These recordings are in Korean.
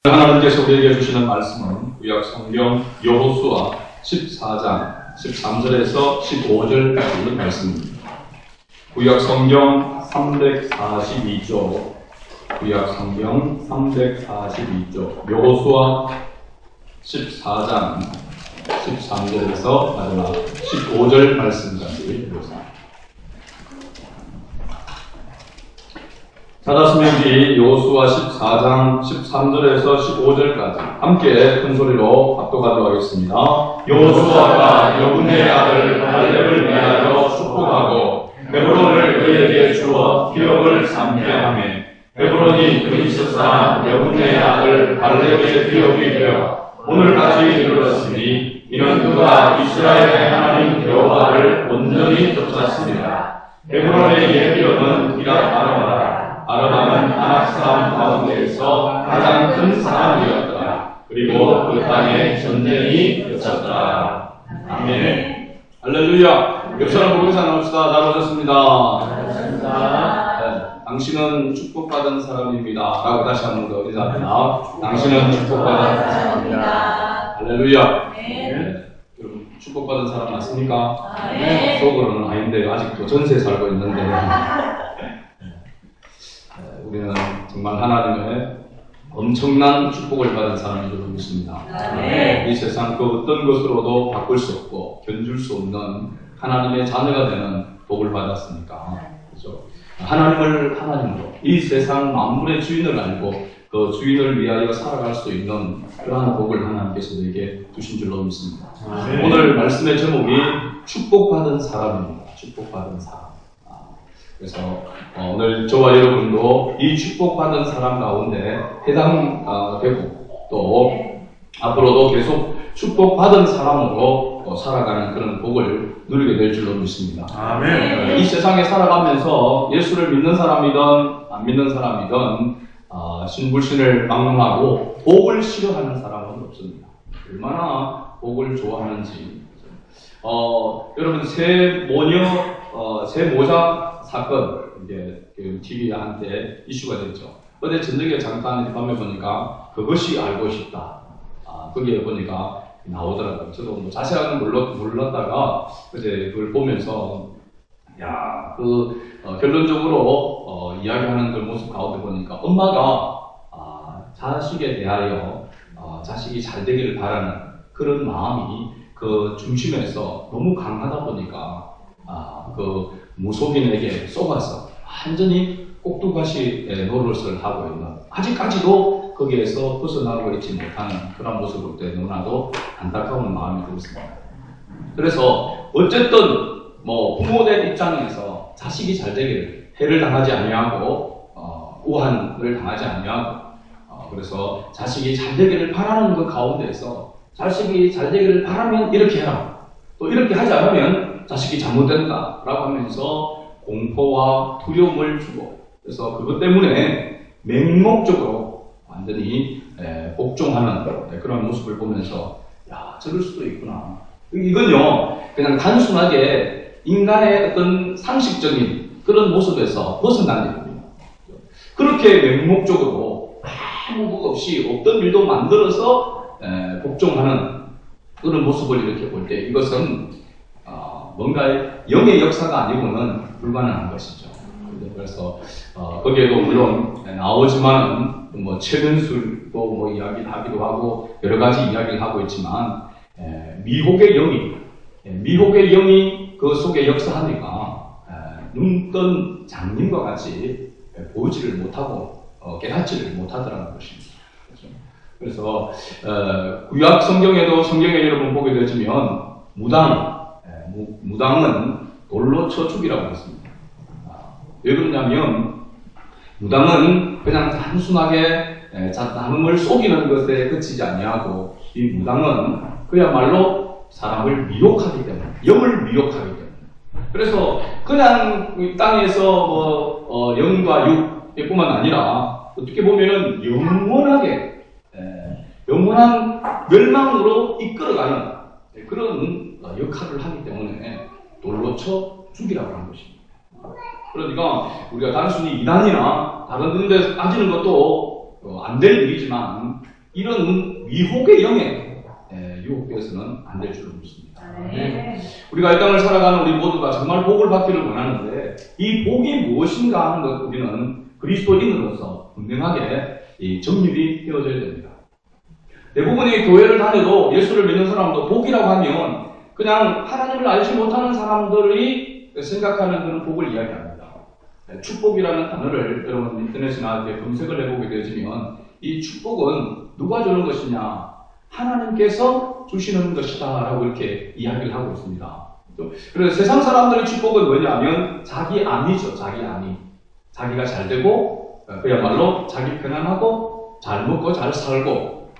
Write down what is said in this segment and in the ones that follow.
하나님께서 우리에게 주시는 말씀은 구약 성경 여호수아 14장 13절에서 15절까지 말씀입니다. 구약 성경 342조, 구약 성경 342조, 여호수아 14장 13절에서 마지막 15절 말씀까지 읽겠습니다. 사자신명기 여호수아 14장 13절에서 15절까지 함께 큰 소리로 합독하도록 하겠습니다. 여호수아가 여분의 아들 갈렙을 위하여 축복하고 헤브론을 그에게 주어 기업을 삼게 하며 헤브론이 그리스사 여분의 아들 갈렙의 기업이 되어 오늘까지 이르렀으니 이는 그가 이스라엘의 하나님 여호와를 온전히 쫓았습니다. 헤브론의 예비원은 기랏 아르바라. 아르바는 아낙 사람 가운데에서 가장 큰 사람이었더라. 그리고 그 땅에 전쟁이 겹쳤더라. 아멘. 할렐루야. 옆사람 보고 인사나눕시다. 잘 오셨습니다. 네, 당신은 축복받은 사람입니다. 라고 다시 한 번 더 인사합니다. 당신은 축복받은 사람입니다. 할렐루야. 네. 여러분 축복받은 사람 맞습니까? 네. 속으로는 아닌데 아직도 전세에 살고 있는데 우리는 정말 하나님의 엄청난 축복을 받은 사람이 되고 있습니다. 이 세상 그 어떤 것으로도 바꿀 수 없고 견줄 수 없는 하나님의 자녀가 되는 복을 받았으니까. 그렇죠? 하나님을 하나님으로 이 세상 만물의 주인을 알고 그 주인을 위하여 살아갈 수 있는 그러한 복을 하나님께서 우리에게 주신 줄로 믿습니다. 오늘 말씀의 제목이 축복받은 사람입니다. 축복받은 사람. 그래서 오늘 저와 여러분도 이 축복받은 사람 가운데 해당되고 또 앞으로도 계속 축복받은 사람으로 살아가는 그런 복을 누리게 될 줄로 믿습니다. 아멘. 이 세상에 살아가면서 예수를 믿는 사람이든 안 믿는 사람이든 신불신을 막론하고 복을 싫어하는 사람은 없습니다. 얼마나 복을 좋아하는지. 여러분 새 모자 사건, 이제 TV에 한때 이슈가 됐죠. 어제 저녁에 잠깐 밤에 보니까 그것이 알고 싶다. 거기에 보니까 나오더라고요. 저도 뭐 자세하게 몰랐다가 어제 그걸 보면서, 결론적으로, 이야기하는 그 모습 가운데 보니까 엄마가, 자식에 대하여, 자식이 잘 되기를 바라는 그런 마음이 그 중심에서 너무 강하다 보니까, 그 무속인에게 쏘아서 완전히 꼭두가시 노릇을 하고 있는, 아직까지도 거기에서 벗어나고 있지 못하는 그런 모습을 때 너무나도 안타까운 마음이 들었습니다. 그래서 어쨌든 부모된 입장에서 자식이 잘 되기를 해를 당하지 아니하고 우한을 당하지 아니하고 그래서 자식이 잘 되기를 바라는 그 가운데에서 자식이 잘 되기를 바라면 이렇게 해라, 또 이렇게 하지 않으면 자식이 잘못된다 라고 하면서 공포와 두려움을 주고, 그래서 그것 때문에 맹목적으로 완전히 복종하는 그런 모습을 보면서 저럴 수도 있구나. 이건요 그냥 단순하게 인간의 어떤 상식적인 그런 모습에서 벗어난 일입니다. 그렇게 맹목적으로 아무 것 없이 없던 일도 만들어서 복종하는 그런 모습을 이렇게 볼 때 이것은 뭔가 영의 역사가 아니고는 불가능한 것이죠. 그래서 거기에도 물론 나오지만은 최근술도 이야기하기도 하고 여러 가지 이야기를 하고 있지만 미혹의 영이 그 속에 역사하니까 눈 뜬 장님과 같이 보지를 못하고 깨닫지를 못하더라는 것입니다. 그래서 구약 성경에 여러분 보게 되시면 무당은 돌로 쳐 죽이라고 했습니다. 왜 그러냐면 무당은 그냥 단순하게 남을 속이는 것에 그치지 아니하고 이 무당은 그야말로 사람을 미혹하기 때문에, 영을 미혹하기 때문에. 그래서 그냥 이 땅에서 영과 육뿐만 아니라 어떻게 보면은 영원한 멸망으로 이끌어가는 그런 역할을 하기 때문에 돌로 쳐 죽이라고 하는 것입니다. 그러니까 우리가 단순히 이단이나 다른 데 따지는 것도 안 될 일이지만 이런 위혹의 영에 유혹되어서는 안 될 줄로 믿습니다. 우리가 이 땅을 살아가는 우리 모두가 정말 복을 받기를 원하는데 이 복이 무엇인가 하는 것 우리는 그리스도인으로서 분명하게 정립이 되어져야 됩니다. 대부분이 교회를 다녀도 예수를 믿는 사람도 복이라고 하면 그냥 하나님을 알지 못하는 사람들이 생각하는 그런 복을 이야기합니다. 축복이라는 단어를 여러분 인터넷이나 이렇게 검색을 해보게 되어지면 이 축복은 누가 주는 것이냐? 하나님께서 주시는 것이다 라고 이렇게 이야기를 하고 있습니다. 그래서 세상 사람들의 축복은 뭐냐면 자기 안위죠. 자기 안위. 자기가 잘 되고 그야말로 자기 편안하고 잘 먹고 잘 살고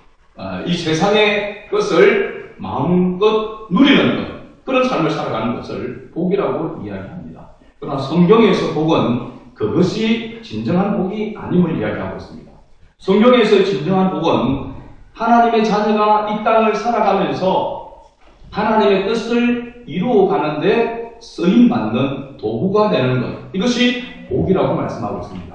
이 세상의 것을 마음껏 누리는 것, 그런 삶을 살아가는 것을 복이라고 이야기합니다. 그러나 성경에서 복은 그것이 진정한 복이 아님을 이야기하고 있습니다. 성경에서 진정한 복은 하나님의 자녀가 이 땅을 살아가면서 하나님의 뜻을 이루어가는데 쓰임받는 도구가 되는 것, 이것이 복이라고 말씀하고 있습니다.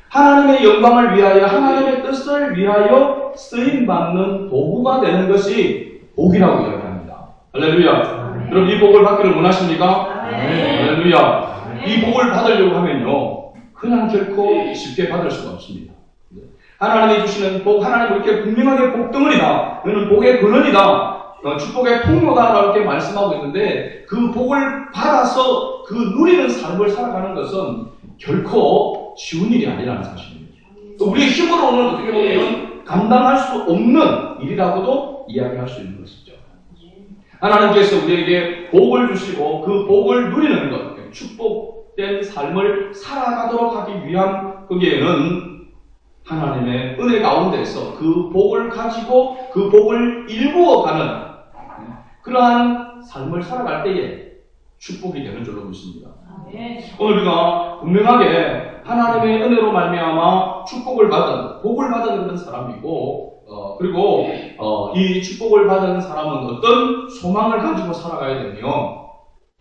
하나님의 영광을 위하여 하나님의 뜻을 위하여 쓰임받는 도구가 되는 것이 복이라고 이야기합니다. 할렐루야. 여러분 이 복을 받기를 원하십니까? 할렐루야. 이 복을 받으려고 하면요 그냥 결코 쉽게 받을 수가 없습니다. 하나님이 주시는 복, 하나님 이렇게 분명하게 복덩어리다, 너는 복의 근원이다, 축복의 통로다 라고 이렇게 말씀하고 있는데 그 복을 받아서 그 누리는 삶을 살아가는 것은 결코 쉬운 일이 아니라는 사실입니다. 또 우리의 힘으로는 어떻게 보면 감당할 수 없는 일이라고도 이야기할 수 있는 것이죠. 하나님께서 우리에게 복을 주시고 그 복을 누리는 것, 축복된 삶을 살아가도록 하기 위한 거기에는 하나님의 은혜 가운데서 그 복을 가지고 그 복을 일구어가는 그러한 삶을 살아갈 때에 축복이 되는 줄로 믿습니다. 오늘 우리가 분명하게 하나님의 은혜로 말미암아 축복을 받은, 복을 받은 그런 사람이고, 그리고 이 축복을 받은 사람은 어떤 소망을 가지고 살아가야 되며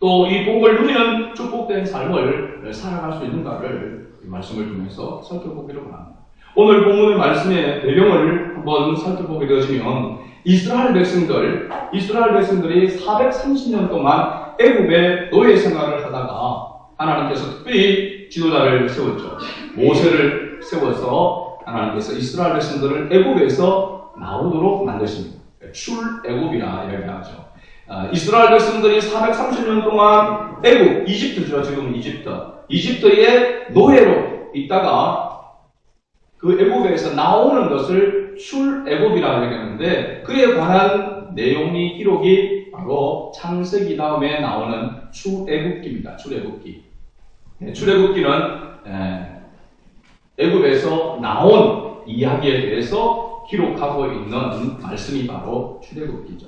또 이 복을 누리는 축복된 삶을 살아갈 수 있는가를 이 말씀을 통해서 살펴보기를 원합니다. 오늘 본문의 말씀의 배경을 한번 살펴보게 되어지면 이스라엘 백성들이 430년 동안 애굽의 노예 생활을 하다가 하나님께서 특별히 지도자를 세웠죠. 모세를 세워서 하나님께서 이스라엘 백성들을 애굽에서 나오도록 만드십니다. 출애굽이라 이야기하죠. 이스라엘 백성들이 430년 동안 애굽, 이집트죠. 지금 이집트의 노예로 있다가 그 애굽에서 나오는 것을 출애굽이라고 얘기하는데 그에 관한 내용이 기록이 바로 창세기 다음에 나오는 출애굽기입니다. 출애굽기. 출애굽기는 애굽에서 나온 이야기에 대해서 기록하고 있는 말씀이 바로 출애굽기죠.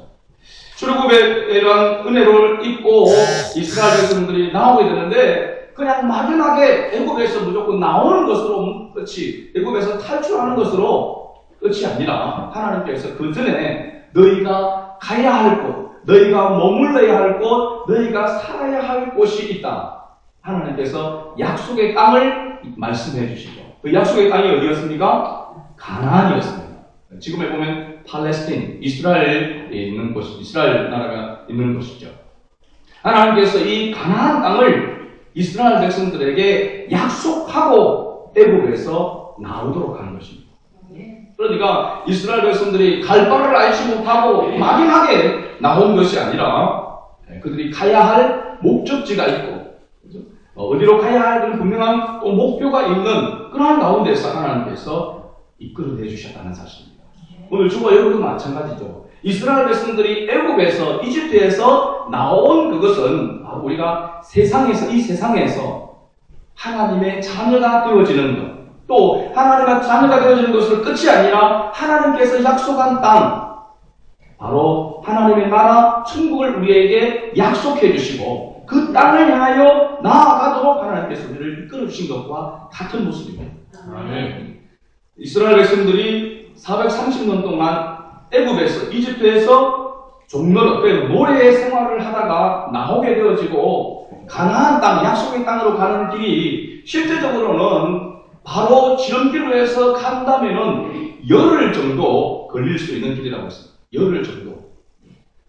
출애굽이라는 은혜를 입고 이스라엘 백성들이 나오게 되는데 그냥 막연하게 애굽에서 무조건 나오는 것으로 끝이, 애굽에서 탈출하는 것으로 끝이 아니라 하나님께서 그 전에 너희가 가야 할 곳, 너희가 머물러야 할 곳, 너희가 살아야 할 곳이 있다. 하나님께서 약속의 땅을 말씀해 주시고 그 약속의 땅이 어디였습니까? 가나안이었습니다. 지금에 보면 팔레스틴, 이스라엘에 있는 곳, 이스라엘 나라가 있는 곳이죠. 하나님께서 이 가나안 땅을 이스라엘 백성들에게 약속하고 애굽에서 나오도록 하는 것입니다. 그러니까 이스라엘 백성들이 갈 바를 알지 못하고 막연하게 나온 것이 아니라 그들이 가야 할 목적지가 있고 어디로 가야 할 분명한 또 목표가 있는 그러한 가운데서 하나님께서 이끌어내 주셨다는 사실입니다. 오늘 저와 여러분도 마찬가지죠. 이스라엘 백성들이 애굽에서 이집트에서 나온 그것은 우리가 이 세상에서 하나님의 자녀가 되어지는 것, 또 하나님의 자녀가 되어지는 것으로 끝이 아니라 하나님께서 약속한 땅, 바로 하나님의 나라 천국을 우리에게 약속해 주시고 그 땅을 향하여 나아가도록 하나님께서 우리를 이끌어 주신 것과 같은 모습입니다. 이스라엘 백성들이 430년 동안 애굽에서, 이집트에서 종로로 노예 생활을 하다가 나오게 되어지고 가나안 땅, 약속의 땅으로 가는 길이 실제적으로는 바로 지름길로 해서 간다면은 열흘 정도 걸릴 수 있는 길이라고 했습니다. 열흘 정도.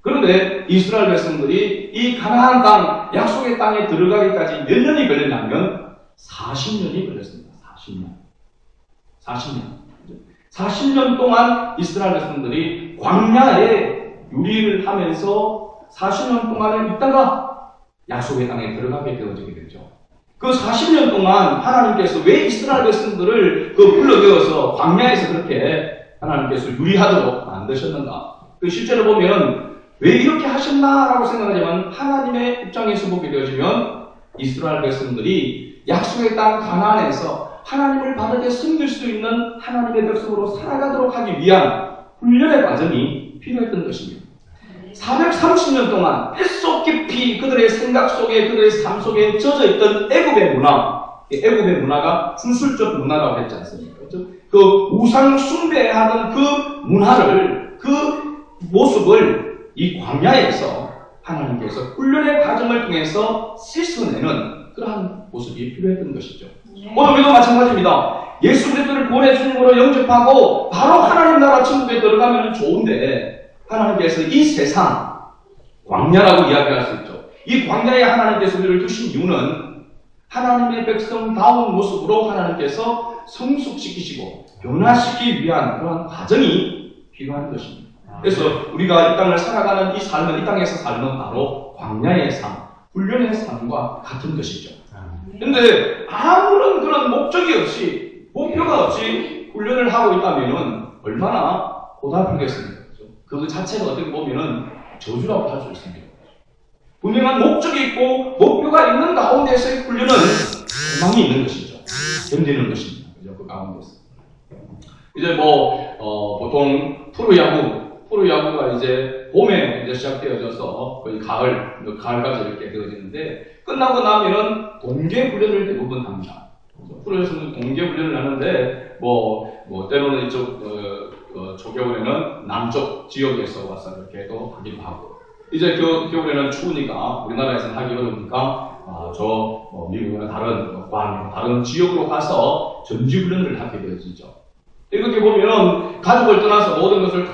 그런데 이스라엘 백성들이 이 가나안 땅, 약속의 땅에 들어가기까지 몇 년이 걸렸냐면 40년이 걸렸습니다. 40년 동안 이스라엘 백성들이 광야에 유리를 하면서 40년 동안을 있다가 약속의 땅에 들어가게 되어지게 되죠. 그 40년 동안 하나님께서 왜 이스라엘 백성들을 불러들여서 광야에서 그렇게 하나님께서 유리하도록 만드셨는가? 실제로 보면 왜 이렇게 하셨나라고 생각하지만 하나님의 입장에서 보게 되어지면 이스라엘 백성들이 약속의 땅 가나안에서 하나님을 바르게 섬길 수 있는 하나님의 백성으로 살아가도록 하기 위한 훈련의 과정이 필요했던 것입니다. 430년 동안 뱃속 깊이 그들의 생각 속에 그들의 삶 속에 젖어있던 애굽의 문화, 애굽의 문화가 구술적 문화라고 했지 않습니까? 그 우상 숭배하는 그 문화를, 그 모습을 이 광야에서 하나님께서 훈련의 과정을 통해서 씻어내는 그러한 모습이 필요했던 것이죠. 오늘 우리도 마찬가지입니다. 예수 그리스도를 구원의 주님으로 영접하고 바로 하나님 나라 천국에 들어가면 좋은데 하나님께서 이 세상 광야라고 이야기할 수 있죠. 이 광야에 하나님께서 우리를 두신 이유는 하나님의 백성다운 모습으로 하나님께서 성숙시키시고 변화시키기 위한 그러한 과정이 필요한 것입니다. 그래서 우리가 이 땅을 살아가는 이 삶은, 이 땅에서 삶은 바로 광야의 삶, 훈련의 삶과 같은 것이죠. 그런데 아무런 그런 목적이 없이, 목표가 없이 훈련을 하고 있다면 얼마나 고달프겠습니까? 그 자체가 어떻게 보면 저주라고 할 수 있습니다. 분명한 목적이 있고 목표가 있는 가운데서의 훈련은 소망이 있는 것이죠. 견디는 것입니다. 그 가운데서. 이제 보통 프로야구가 이제 봄에 이제 시작되어져서 거의 가을까지 이렇게 되어지는데 끝나고 나면은 동계 훈련을 대부분 합니다. 프로에서는 동계 훈련을 하는데 때로는 이쪽 초겨울에는 남쪽 지역에서 와서 이렇게도 하기도 하고, 이제 그 겨울에는 추우니까 우리나라에서는 하기 어려우니까 미국이나 다른 지역으로 가서 전지훈련을 하게 되어지죠. 이렇게 보면 가족을 떠나서 모든 것을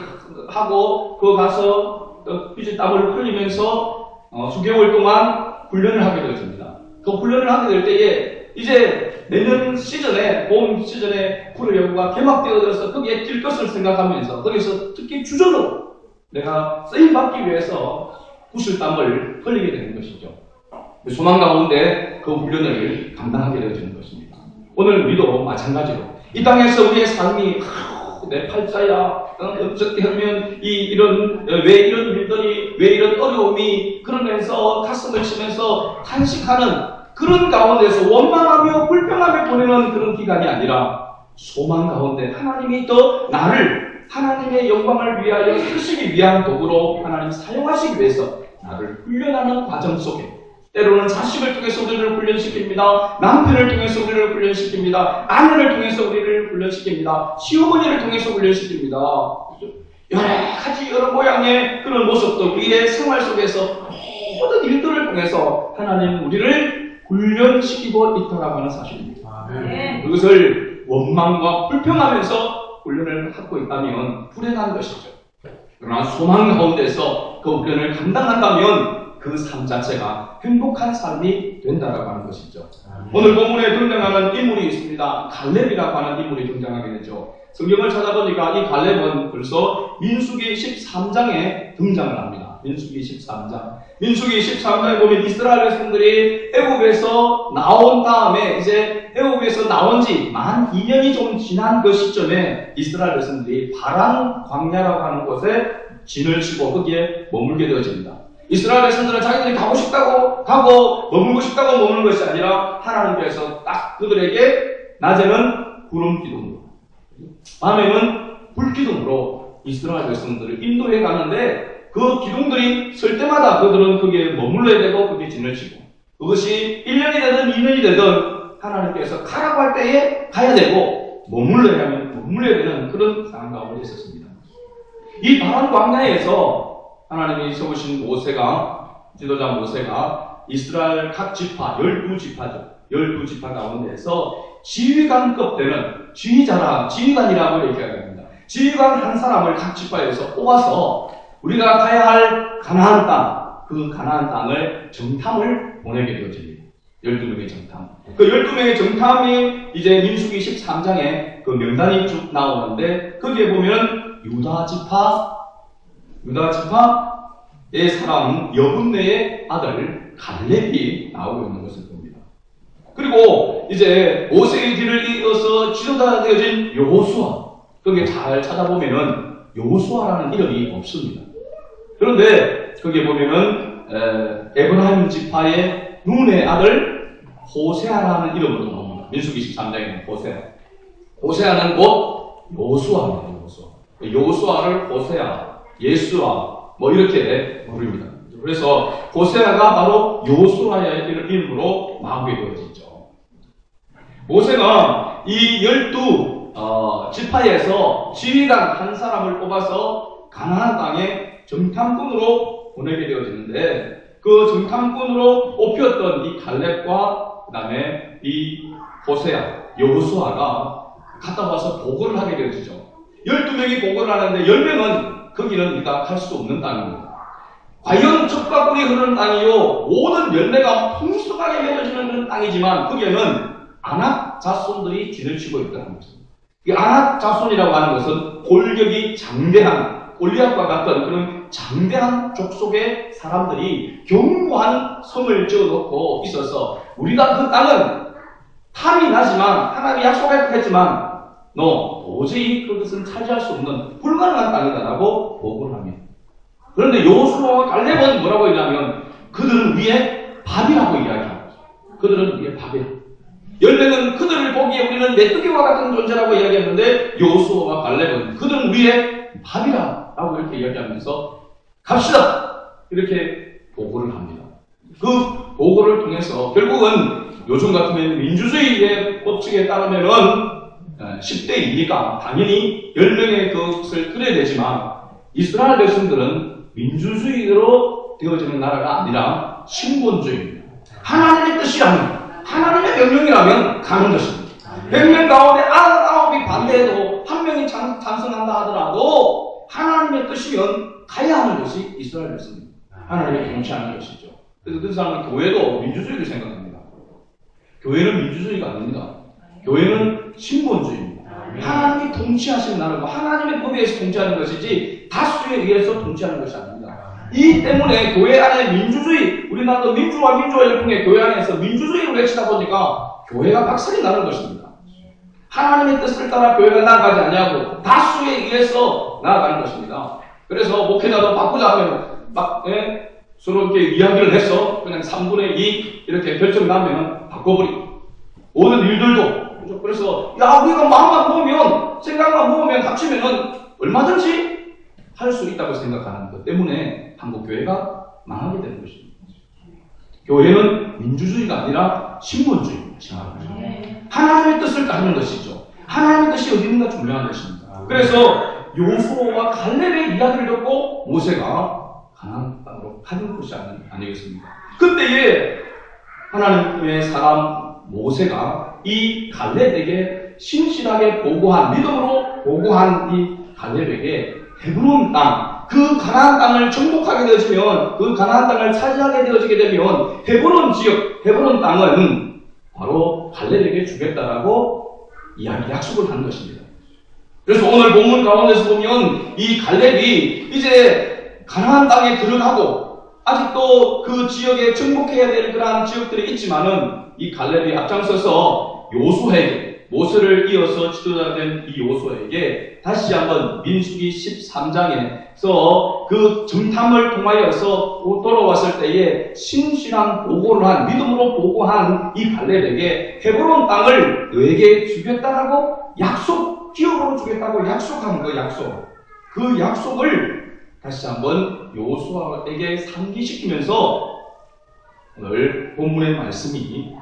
하고 그 가서 삐질 땀을 흘리면서 수개월 동안 훈련을 하게 되어집니다. 그 훈련을 하게 될 때에 이제 내년 시즌에, 봄 시즌에 프로야구가 개막되어져서 거기에 뛸 것을 생각하면서 거기서 특히 주전으로 내가 쓰임받기 위해서 구슬땀을 흘리게 되는 것이죠. 소망 가운데 그 훈련을 감당하게 되어지는 것입니다. 오늘 우리도 마찬가지로 이 땅에서 우리의 삶이 내 팔자야, 어떻게 하면 왜 이런 일들이, 왜 이런 어려움이, 그러면서 가슴을 치면서 탄식하는 그런 가운데서 원망하며 불평하며 보내는 그런 기간이 아니라 소망 가운데 하나님이 또 나를 하나님의 영광을 위하여 쓰시기 위한 도구로 하나님 사용하시기 위해서 나를 훈련하는 과정 속에 때로는 자식을 통해서 우리를 훈련시킵니다. 남편을 통해서 우리를 훈련시킵니다. 아내를 통해서 우리를 훈련시킵니다. 시어머니를 통해서 훈련시킵니다. 여러 모양의 그런 모습도 우리의 생활 속에서 모든 일들을 통해서 하나님 우리를 훈련시키고 있다라고 하는 사실입니다. 그것을 원망과 불평하면서 훈련을 하고 있다면 불행한 것이죠. 그러나 소망 가운데서 그 훈련을 감당한다면 그 삶 자체가 행복한 삶이 된다라고 하는 것이죠. 오늘 본문에 등장하는 인물이 있습니다. 갈렙이라고 하는 인물이 등장하게 되죠. 성경을 찾아보니까 이 갈렙은 벌써 민수기 13장에 등장을 합니다. 민수기 13장. 민수기 13장에 보면 이스라엘 백성들이 애굽에서 나온 다음에 이제 애굽에서 나온 지 만 2년이 좀 지난 그 시점에 이스라엘 백성들이 바란 광야라고 하는 곳에 진을 치고 거기에 머물게 되어집니다. 이스라엘 백성들은 자기들이 가고 싶다고 가고 머물고 싶다고 머무는 것이 아니라 하나님께서 딱 그들에게 낮에는 구름 기둥으로 밤에는 불 기둥으로 이스라엘 백성들을 인도해 가는데 그 기둥들이 설 때마다 그들은 거기에 머물러야 되고 거기에 진을 치고 그것이 1년이 되든 2년이 되든 하나님께서 가라고 할 때에 가야 되고 머물러야 되는 그런 상황 가운데 있었습니다. 이 바란 광야에서 하나님이 세우신 지도자 모세가 이스라엘 각 지파, 12지파죠. 12지파 가운데에서 지휘관급 되는 지휘관이라고 얘기합니다. 지휘관 한 사람을 각 지파에서 뽑아서 우리가 가야 할 가나안 땅, 그 가나안 땅을 정탐을 보내게 되어집니다. 12명의 정탐. 그 12명의 정탐이 이제 민수기 13장에 그 명단이 쭉 나오는데, 거기에 보면 유다 지파의 사람 여분네의 아들 갈렙이 나오고 있는 것을 봅니다. 그리고 이제 모세의 뒤를 이어서 지도자가 되어진 여호수아, 거기에 잘 찾아보면은 여호수아라는 이름이 없습니다. 그런데 거기에 보면은 에브라임 지파의 눈의 아들 호세아라는 이름으로 나옵니다. 민수기 13장에는 호세아는 곧 여호수아입니다. 여호수아를 호세아, 예수아 뭐 이렇게 부릅니다. 그래서 호세아가 바로 여호수아의 이름으로 나오게 되어지죠. 모세가 이 12 지파에서 지휘관 한 사람을 뽑아서 가나안 땅에 정탐꾼으로 보내게 되어지는데, 그 정탐꾼으로 뽑혔던 이 갈렙과 그 다음에 이 호세아, 여호수아가 갔다 와서 보고를 하게 되어지죠. 12명이 보고를 하는데 10명은 거기는 우리가 갈 수 없는 땅입니다. 과연 젖과 꿀이 흐르는 땅이요, 모든 열매가 풍성하게 맺어지는 그런 땅이지만 거기에는 아낙 자손들이 진을 치고 있다는 것입니다. 이 아낙 자손이라고 하는 것은 골격이 장대한, 골리앗과 같은 그런 장대한 족속의 사람들이 견고한 성을 지어놓고 있어서, 우리가 그 땅은 탐이 나지만 하나님이 약속했지만 너 도저히 그것은 차지할 수 없는 불가능한 땅이다라고 보고를 합니다. 그런데 여호수아와 갈렙은 뭐라고 얘기하면 그들은 위에 밥이라고 이야기합니다. 그들은 위에 밥이라. 열매는 그들을 보기에 우리는 메뚜기와 같은 존재라고 이야기했는데, 여호수아와 갈렙은 그들은 위에 밥이라고 이렇게 이야기하면서 갑시다 이렇게 보고를 합니다. 그 보고를 통해서 결국은 요즘 같으면 민주주의의 법칙에 따르면은 10대 2니까 당연히 10명의 그것을 끌어야 되지만, 이스라엘 백성들은 민주주의로 되어지는 나라가 아니라 신본주의입니다. 하나님의 뜻이라면, 하나님의 명령이라면 가는 것입니다. 100명 가운데 99이 반대해도 한 명이 찬성한다 하더라도 하나님의 뜻이면 가야 하는 것이 이스라엘 백성입니다. 하나님의 통치하는 것이죠. 그래서 그 사람은 교회도 민주주의를 생각합니다. 교회는 민주주의가 아닙니다. 교회는 신본주의입니다. 하나님이 통치하시는 나라고 하나님의 법에 의해서 통치하는 것이지 다수에 의해서 통치하는 것이 아닙니다. 이 때문에 교회 안에 민주주의, 우리나라도 민주화 열풍의 교회 안에서 민주주의를 외치다 보니까 교회가 박살이 나는 것입니다. 하나님의 뜻을 따라 교회가 나아가지 아니하고 다수에 의해서 나아가는 것입니다. 그래서 목회자도 바꾸자 하면 막 서로 이렇게 이야기를 해서 그냥 3분의 2 이렇게 결정 나면 바꿔버리고, 모든 일들도 그래서 우리가 마음만 모으면, 생각만 모으면, 합치면은 얼마든지 할 수 있다고 생각하는 것 때문에 한국 교회가 망하게 되는 것입니다. 교회는 민주주의가 아니라 신본주의입니다. 하나님의 뜻을 따르는 것이죠. 하나님의 뜻이 어디 있는가 중요한 것입니다. 그래서 여호수아와 갈렙의 이야기를 듣고 모세가 가나안 땅으로 가는 것이 아니겠습니까? 그때에 하나님의 사람 모세가 이 갈렙에게 신실하게 보고한, 믿음으로 보고한 이 갈렙에게 헤브론 땅, 그 가나안 땅을 정복하게 되어지면, 그 가나안 땅을 차지하게 되어지게 되면 헤브론 지역, 헤브론 땅은 바로 갈렙에게 주겠다라고 약속을 한 것입니다. 그래서 오늘 본문 가운데서 보면 이 갈렙이 이제 가나안 땅에 들어가고, 아직도 그 지역에 정복해야 될 그러한 지역들이 있지만은 이 갈렙이 앞장서서 요수아에게, 모세를 이어서 지도자 된 이 요수아에게 다시 한번 민수기 13장에서 그 정탐을 통하여서 돌아왔을 때에 신실한 보고를 한, 믿음으로 보고한 이 갈렙에게 헤브론 땅을 너에게 주겠다라고 기업으로 주겠다고 약속한 그 약속. 그 약속을 다시 한번 여호수아에게 상기시키면서 오늘 본문의 말씀이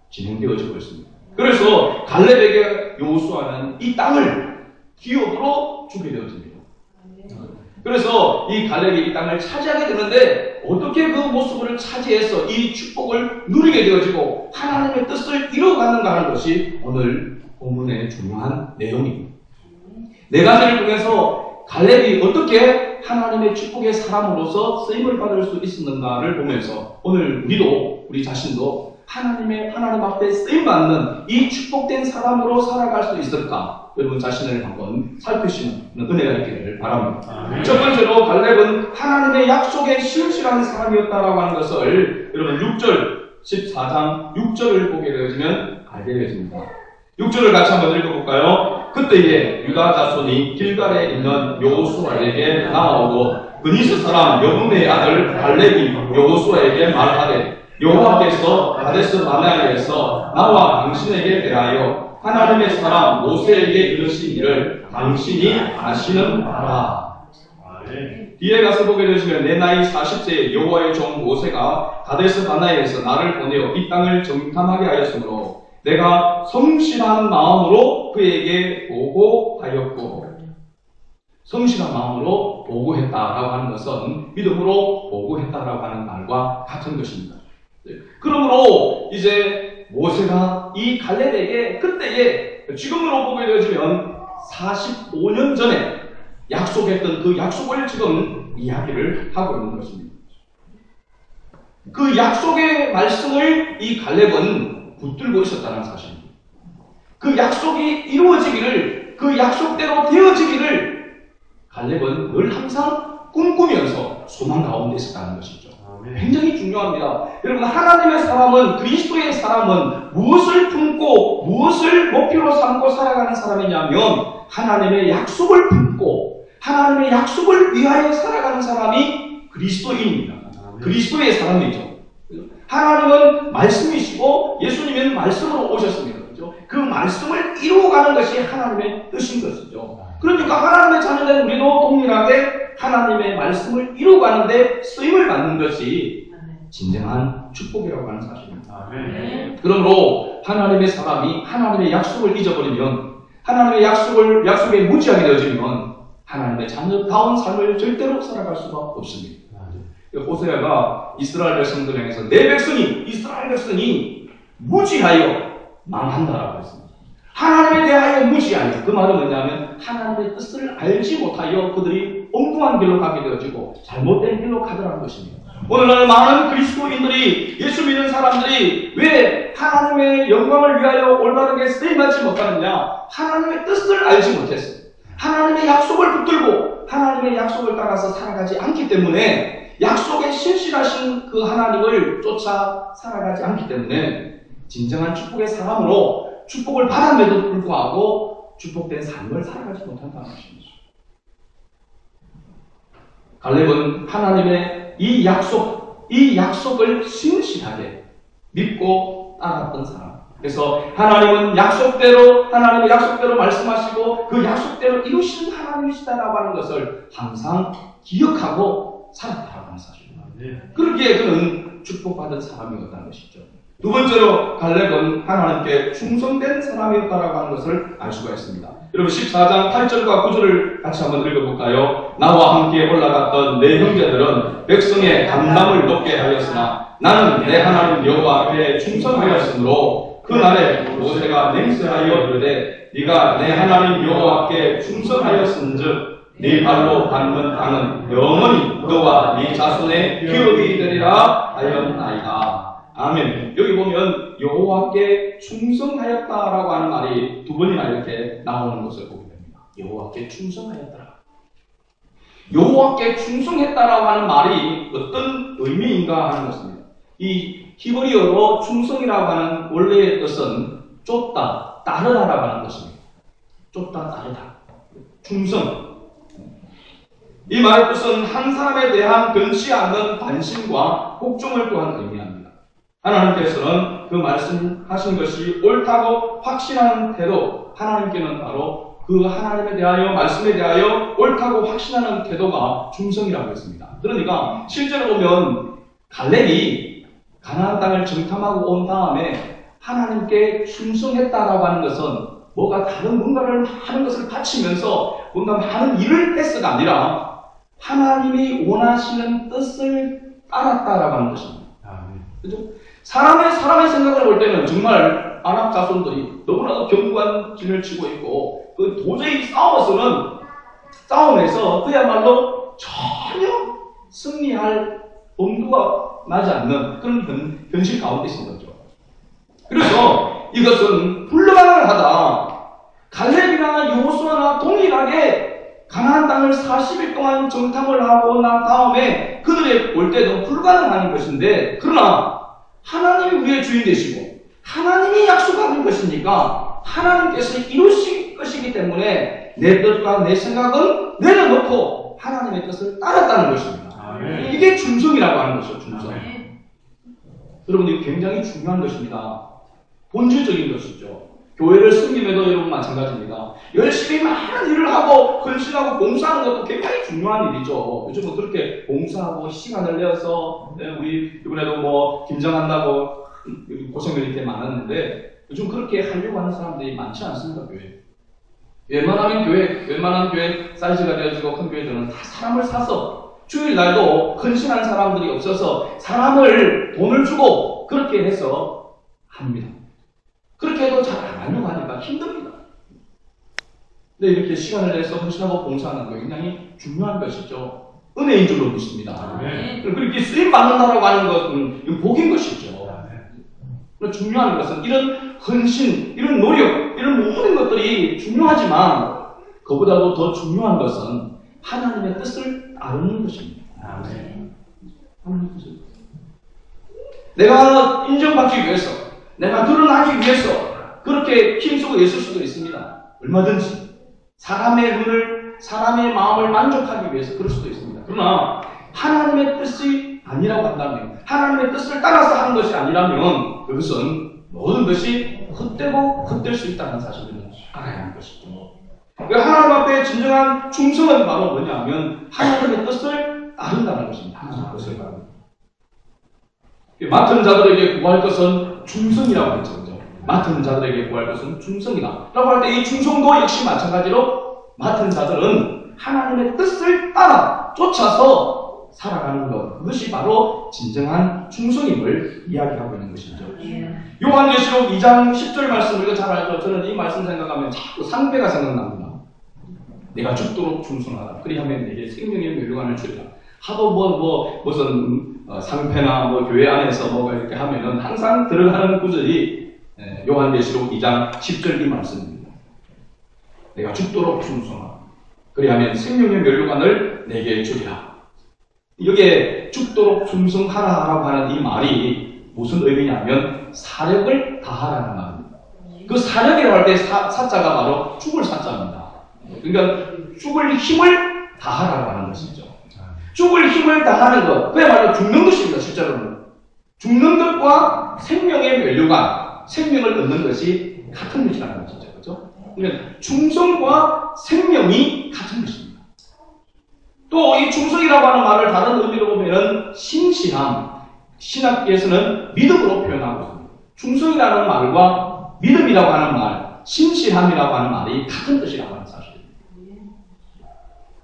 진행되어지고 있습니다. 그래서 갈렙에게 여호수아는 이 땅을 기업으로 주게 되어집니다. 그래서 이 갈렙이 이 땅을 차지하게 되는데 어떻게 그 모습을 차지해서 이 축복을 누리게 되어지고 하나님의 뜻을 이루어가는가 하는 것이 오늘 본문의 중요한 내용입니다. 네 가지를 통해서 갈렙이 어떻게 하나님의 축복의 사람으로서 쓰임을 받을 수 있었는가를 보면서 오늘 우리 자신도 하나님 앞에 쓰임받는 이 축복된 사람으로 살아갈 수 있을까? 여러분 자신을 한번 살피시는 은혜가 있기를 바랍니다. 첫 번째로 갈렙은 하나님의 약속에 신실한 사람이었다라고 하는 것을 여러분 6절, 14장 6절을 보게 되어지면 알게 되어집니다. 6절을 같이 한번 읽어볼까요? 그때에 유다 자손이 길갈에 있는 여호수아에게 나아오고 그니스 사람 여분의 아들 갈렙이 여호수아에게 말하되 여호와께서 가데스 바네아에서 나와 당신에게 대하여 하나님의 사람 모세에게 이르신 일을 당신이 아시는 바라. 뒤에 가서 보게 되시면 내 나이 40세에 여호와의 종 모세가 가데스 바네아에서 나를 보내어 이 땅을 정탐하게 하였으므로 내가 성실한 마음으로 그에게 보고하였고, 성실한 마음으로 보고했다라고 하는 것은 믿음으로 보고했다라고 하는 말과 같은 것입니다. 그러므로 이제 모세가 이 갈렙에게 그때에 지금으로 보게 되어지면 45년 전에 약속했던 그 약속을 지금 이야기를 하고 있는 것입니다. 그 약속의 말씀을 이 갈렙은 붙들고 있었다는 사실입니다. 그 약속이 이루어지기를, 그 약속대로 되어지기를 갈렙은 늘 항상 꿈꾸면서 소망 가운데 있었다는 것이죠. 굉장히 중요합니다. 여러분 하나님의 사람은, 그리스도의 사람은 무엇을 품고 무엇을 목표로 삼고 살아가는 사람이냐면 하나님의 약속을 품고 하나님의 약속을 위하여 살아가는 사람이 그리스도인입니다. 그리스도의 사람이죠. 하나님은 말씀이시고 예수님은 말씀으로 오셨습니다. 그렇죠? 그 말씀을 이루어가는 것이 하나님의 뜻인 것이죠. 그러니까 하나님의 자녀된 우리도 동일하게 하나님의 말씀을 이루어가는데 쓰임을 받는 것이 진정한 축복이라고 하는 사실입니다. 그러므로 하나님의 사람이 하나님의 약속을 잊어버리면, 하나님의 약속에 무지하게 되어지면 하나님의 자녀다운 삶을 절대로 살아갈 수가 없습니다. 호세아가 이스라엘 백성들 향해서 내 백성이, 이스라엘 백성이 무지하여 망한다라고 했습니다. 하나님에 대하여 무지하여, 그 말은 뭐냐면 하나님의 뜻을 알지 못하여 그들이 엉뚱한 길로 가게 되어지고 잘못된 길로 가더라는 것입니다. 오늘날 많은 그리스도인들이, 예수 믿는 사람들이 왜 하나님의 영광을 위하여 올바르게 쓰임받지 못하느냐? 하나님의 뜻을 알지 못했어요. 하나님의 약속을 붙들고 하나님의 약속을 따라서 살아가지 않기 때문에, 약속에 신실하신 그 하나님을 쫓아 살아가지 않기 때문에 진정한 축복의 사람으로 축복을 받았음에도 불구하고 축복된 삶을 살아가지 못한다는 것입니다. 갈렙은 하나님의 이 약속을 신실하게 믿고 따랐던 사람. 그래서 하나님의 약속대로 말씀하시고 그 약속대로 이루시는 하나님이시다라고 하는 것을 항상 기억하고 살았다라고 하는 사실입니다. 그러기에 그는 축복받은 사람이었다는 것이죠. 두 번째로 갈렙은 하나님께 충성된 사람이었다라고 하는 것을 알 수가 있습니다. 여러분 14장 8절과 9절을 같이 한번 읽어볼까요? 나와 함께 올라갔던 내 형제들은 백성의 담담을 높게 하였으나 나는 내 하나님 여호와 앞에 충성하였으므로 그날에 모세가 맹세하여 이르되 네가 내 하나님 여호와께 충성하였은즉 네 발로 밟는 땅은 영원히 너와 네 자손의 기업이 되리라 하였나이다. 아멘. 여기 보면 여호와께 충성하였다라고 하는 말이 두 번이나 이렇게 나오는 것을 보게 됩니다. 여호와께 충성하였더라. 여호와께 충성했다라고 하는 말이 어떤 의미인가 하는 것입니다. 이 히브리어로 충성이라고 하는 원래의 뜻은 쫓다, 따르다라고 하는 것입니다. 쫓다, 따르다. 충성. 이 말의 뜻은 한 사람에 대한 변치 않는 관심과 복종을 또한 의미합니다. 하나님께서는 그 말씀하신 것이 옳다고 확신하는 태도, 하나님께는 바로 그 하나님에 대하여, 말씀에 대하여 옳다고 확신하는 태도가 충성이라고 했습니다. 그러니까 실제로 보면 갈렙이 가나안 땅을 정탐하고 온 다음에 하나님께 충성했다라고 하는 것은 뭐가 다른 뭔가를 하는 것을 바치면서 뭔가 하는 일을 했어가 아니라 하나님이 원하시는 뜻을 따랐다라고 하는 것입니다. 그죠? 사람의 생각을 볼 때는 정말 아낙 자손들이 너무나도 견고한 진을 치고 있고 그 도저히 싸움에서 그야말로 전혀 승리할 엄두가 나지 않는 그런 현실 가운데 있는 거죠. 그래서 이것은 불가능하다. 갈렙이나 여호수아나 동일하게 가나안 땅을 40일 동안 정탐을 하고 난 다음에 그들이 볼 때도 불가능한 것인데, 그러나 하나님이 우리의 주인 되시고 하나님이 약속하는 것이니까 하나님께서 이루실 것이기 때문에 내 뜻과 내 생각은 내려놓고 하나님의 뜻을 따랐다는 것입니다. 아멘. 이게 충성이라고 하는 것이죠. 충성. 여러분, 이거 굉장히 중요한 것입니다. 본질적인 것이죠. 교회를 섬김에도 여러분 마찬가지입니다. 열심히 많은 일을 하고 헌신하고 봉사하는 것도 굉장히 중요한 일이죠. 요즘은 그렇게 봉사하고 시간을 내어서 우리 이번에도 뭐 김장한다고 고생들이 이렇게 많았는데 요즘 그렇게 하려고 하는 사람들이 많지 않습니다. 교회. 웬만한 교회 사이즈가 되어지고 큰 교회들은 다 사람을 사서 주일날도 헌신한 사람들이 없어서 사람을 돈을 주고 그렇게 해서 합니다. 그렇게 해도 잘 안 하려고 하니까 힘듭니다. 근데 이렇게 시간을 내서 헌신하고 봉사하는 거 굉장히 중요한 것이죠. 은혜인 줄로 믿습니다. 그렇게 쓰임받는다라고 하는 것은 복인 것이죠. 중요한 것은 이런 헌신, 이런 노력, 이런 모든 것들이 중요하지만 그보다도 더 중요한 것은 하나님의 뜻을 따르는 것입니다. 하나님의 뜻을. 내가 인정받기 위해서, 내가 드러나기 위해서 그렇게 힘쓰고 있을 수도 있습니다. 얼마든지. 사람의 마음을 만족하기 위해서 그럴 수도 있습니다. 그러나 하나님의 뜻이 아니라고 한다면, 하나님의 뜻을 따라서 하는 것이 아니라면 그것은 모든 것이 헛되고 헛될 수 있다는 사실을 알아야 하는 것이죠. 하나님 앞에 진정한 충성은 바로 뭐냐면 하나님의 뜻을 따른다는 것입니다. 하나님의 뜻을 따른다. 맡은 자들에게 구할 것은 충성이라고 했죠. 맡은 자들에게 구할 것은 충성이다 라고 할 때 이 충성도 역시 마찬가지로 맡은 자들은 하나님의 뜻을 따라 쫓아서 살아가는 것, 그것이 바로 진정한 충성임을 이야기하고 있는 것이죠. 요한계시록 2장 10절 말씀 우리가 잘 알죠. 저는 이 말씀 생각하면 자꾸 상배가 생각납니다. 내가 죽도록 충성하라. 그리하면 내게 생명의 멸류관을 주리라. 하도 무슨 상패나 교회 안에서 뭐가 이렇게 하면은 항상 들어가는 구절이 요한계시록 2장 10절 이 말씀입니다. 내가 죽도록 충성하라. 그리하면 생명의 멸류관을 내게 주리라. 여기에 죽도록 충성하라라고 하는 이 말이 무슨 의미냐면 사력을 다하라는 말입니다. 그 사력이라고 할 때 사자가 바로 죽을 사자입니다. 그러니까 죽을 힘을 다하라고 하는 것이죠. 죽을 힘을 다하는 것, 그야말로 죽는 것입니다. 실제로는. 죽는 것과 생명의 멸류관, 생명을 얻는 것이 같은 것이라는 것이죠. 그렇죠? 그러니까 충성과 생명이 같은 것입니다. 또 이 충성이라고 하는 말을 다른 의미로 보면 신실함, 신학계에서는 믿음으로 표현하고 있습니다. 충성이라는 말과 믿음이라고 하는 말, 신실함이라고 하는 말이 같은 뜻이라고 하는 사실입니다.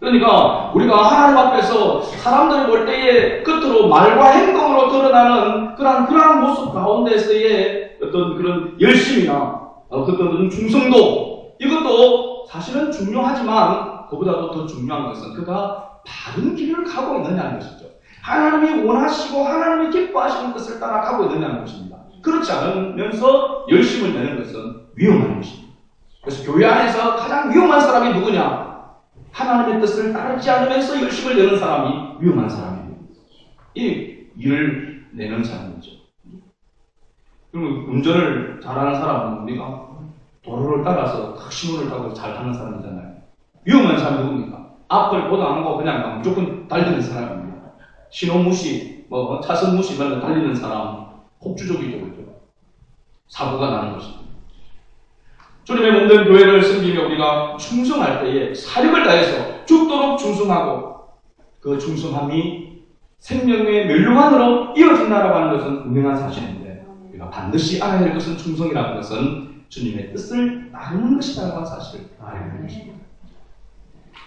그러니까 우리가 하나님 앞에서 사람들이 볼 때에 끝으로 말과 행동으로 드러나는 그러한 모습 가운데서의 어떤 그런 열심이나 어떤 충성도, 이것도 사실은 중요하지만 그보다도 더 중요한 것은 그가 바른 길을 가고 있느냐는 것이죠. 하나님이 원하시고 하나님이 기뻐하시는 것을 따라가고 있느냐는 것입니다. 그렇지 않으면서 열심을 내는 것은 위험한 것입니다. 그래서 교회 안에서 가장 위험한 사람이 누구냐? 하나님의 뜻을 따르지 않으면서 열심을 내는 사람이 위험한 사람입니다. 이 일을 내는 사람이죠. 그리고 운전을 잘하는 사람은 우리가 도로를 따라서 딱 신호를 타고 잘하는 사람이잖아요. 위험한 사람이 누굽니까? 앞을 보도 안 하고 그냥 무조건 달리는 사람입니다. 신호 무시, 차선 무시 말로 달리는 사람, 폭주족이죠. 그렇죠? 사고가 나는 것입니다. 주님의 몸된 교회를 섬기며 우리가 충성할 때에 사력을 다해서 죽도록 충성하고 그 충성함이 생명의 멸류관으로 이어진다라고 하는 것은 분명한 사실인데 우리가 반드시 알아야 될 것은 충성이라는 것은 주님의 뜻을 따르는 것이라는 사실을 알고 있습니다.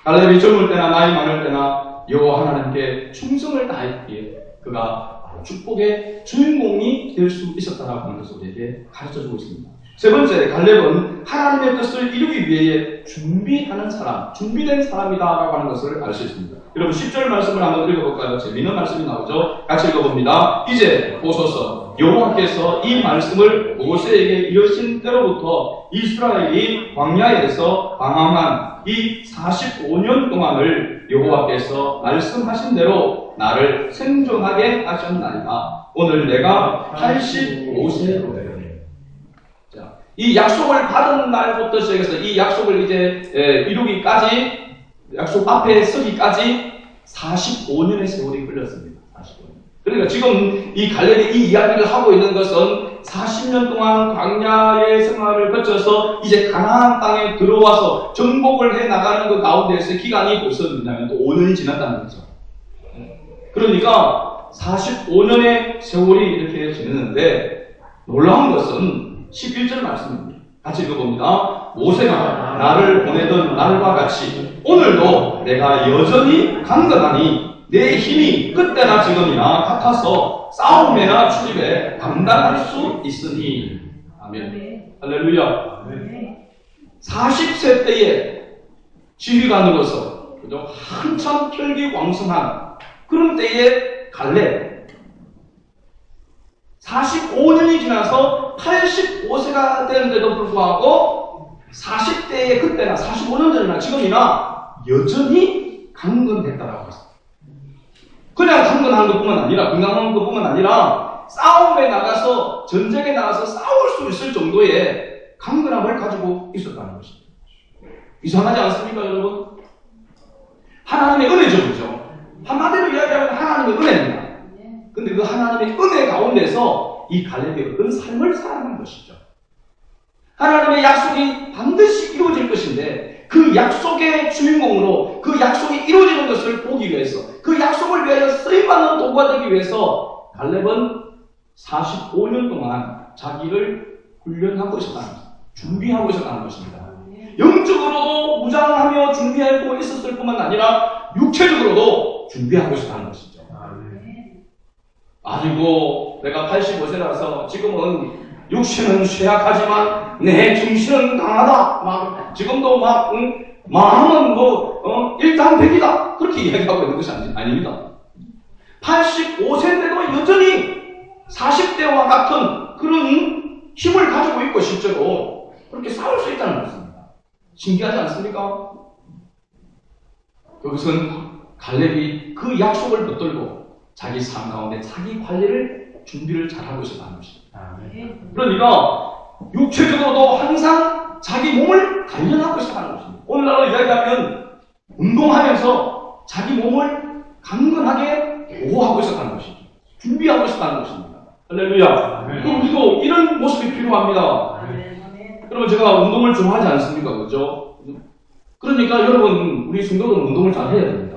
갈렙이 젊을 때나 나이 많을 때나 여호와 하나님께 충성을 다했기에 그가 축복의 주인공이 될 수 있었다라고 하는 것을 우리에게 가르쳐주고 있습니다. 세 번째, 갈렙은 하나님의 뜻을 이루기 위해 준비하는 사람, 준비된 사람이다라고 하는 것을 알 수 있습니다. 여러분 10절 말씀을 한번 읽어볼까요? 재미있는 말씀이 나오죠. 같이 읽어봅니다. 이제 보소서 여호와께서 이 말씀을 모세에게 이르신 때로부터 이스라엘이 광야에서 방황한 이 45년 동안을 여호와께서 말씀하신 대로 나를 생존하게 하셨나이다. 오늘 내가 85세로 되었다. 이 약속을 받은 날부터 시작해서 이 약속을 이제 이루기까지, 약속 앞에 서기까지 45년의 세월이 걸렸습니다. 45년. 그러니까 지금 이 갈렙이 이 이야기를 하고 있는 것은 40년 동안 광야의 생활을 거쳐서 이제 가나안 땅에 들어와서 정복을 해 나가는 그 가운데에서 기간이 벌써 또 5년이 지났다는 거죠. 그러니까 45년의 세월이 이렇게 지났는데 놀라운 것은 11절 말씀입니다. 같이 읽어봅니다. 모세가 나를 보내던 날과 같이 오늘도 내가 여전히 강건하니 내 힘이 그때나 지금이나 같아서 싸움에나 출입에 감당할 수 있으니. 아멘. 할렐루야. 40세 때에 지휘관으로서 그죠? 한참 혈기왕성한 그런 때에 갈렙 45년이 지나서 85세가 되는데도 불구하고 40대의 그때나 45년 전이나 지금이나 여전히 강건했다라고 했습니다. 그냥 강건한 것뿐만 아니라, 건강한 것뿐만 아니라 싸움에 나가서, 전쟁에 나가서 싸울 수 있을 정도의 강건함을 가지고 있었다는 것입니다. 이상하지 않습니까, 여러분? 하나님의 은혜죠, 그죠? 한마디로 이야기하면 하나님의 은혜입니다. 근데 그 하나님의 은혜 가운데서 이 갈렙이 어떤 삶을 살아가는 것이죠. 하나님의 약속이 반드시 이루어질 것인데 그 약속의 주인공으로 그 약속이 이루어지는 것을 보기 위해서 그 약속을 위하여 쓰임받는 도구가 되기 위해서 갈렙은 45년 동안 자기를 훈련하고 있었다는 것입니다. 준비하고 있었다는 것입니다. 영적으로도 무장하며 준비하고 있었을 뿐만 아니라 육체적으로도 준비하고 있었다는 것이죠. 아니고 내가 85세라서 지금은 육신은 쇠약하지만 내 정신은 강하다. 지금도 마음은 일단백이다. 그렇게 이야기하고 있는 것이 아닙니다. 85세인데도 여전히 40대와 같은 그런 힘을 가지고 있고 실제로 그렇게 싸울 수 있다는 것입니다. 신기하지 않습니까? 그것은 갈렙이 그 약속을 붙들고 자기 삶 가운데 자기 관리를 준비를 잘하고 있었다는 것입니다. 그러니까 육체적으로도 항상 자기 몸을 단련하고 있었다는 것입니다. 오늘날로 이야기하면 운동하면서 자기 몸을 강건하게 보호하고 있었다는 것이죠. 준비하고 있었다는 것입니다. 할렐루야. 우리도 이런 모습이 필요합니다. 여러분 제가 운동을 좋아하지 않습니까? 그렇죠? 그러니까 여러분 우리 성도들은 운동을 잘 해야 됩니다.